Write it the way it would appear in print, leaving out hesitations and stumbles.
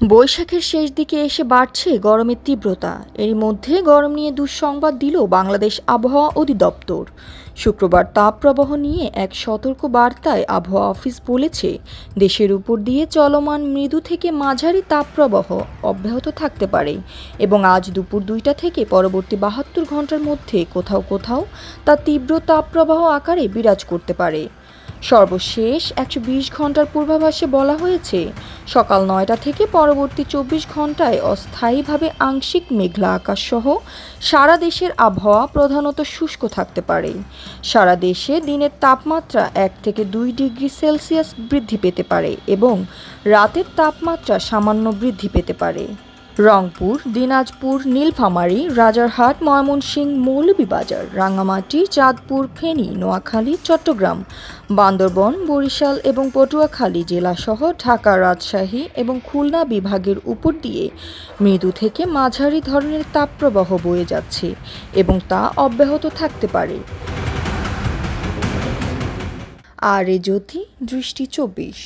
বৈশাখের শেষ দিকে এসে বাড়ছে গরমের তীব্রতা। এরই মধ্যে গরম নিয়ে দুঃসংবাদ দিল বাংলাদেশ আবহাওয়া অধিদপ্তর। শুক্রবার তাপপ্রবাহ নিয়ে এক সতর্ক বার্তায় আবহাওয়া অফিস বলেছে, দেশের উপর দিয়ে চলমান মৃদু থেকে মাঝারি তাপপ্রবাহ অব্যাহত থাকতে পারে এবং আজ দুপুর 2টা থেকে পরবর্তী 72 ঘন্টার মধ্যে কোথাও কোথাও তা তীব্র তাপপ্রবাহ আকারে বিরাজ করতে পারে। সর্বশেষ 120 ঘন্টার পূর্বাভাসে বলা হয়েছে, সকাল 9টা থেকে পরবর্তী 24 ঘন্টায় অস্থায়ীভাবে আংশিক মেঘলা আকাশসহ সারা দেশের আবহাওয়া প্রধানত শুষ্ক থাকতে পারে। সারা দেশে দিনের তাপমাত্রা 1 থেকে 2 ডিগ্রি সেলসিয়াস বৃদ্ধি পেতে পারে এবং রাতের তাপমাত্রা সামান্য বৃদ্ধি পেতে পারে। রংপুর, দিনাজপুর, নীলফামারী, রাজারহাট, ময়মনসিংহ, মৌলভীবাজার, রাঙ্গামাটি, চাঁদপুর, ফেনী, নোয়াখালী, চট্টগ্রাম, বান্দরবান, বরিশাল এবং পটুয়াখালী জেলাসহ ঢাকা, রাজশাহী এবং খুলনা বিভাগের উপর দিয়ে মৃদু থেকে মাঝারি ধরনের তাপপ্রবাহ বয়ে যাচ্ছে এবং তা অব্যাহত থাকতে পারে। আর এ জ্যোতি, দৃষ্টি 24।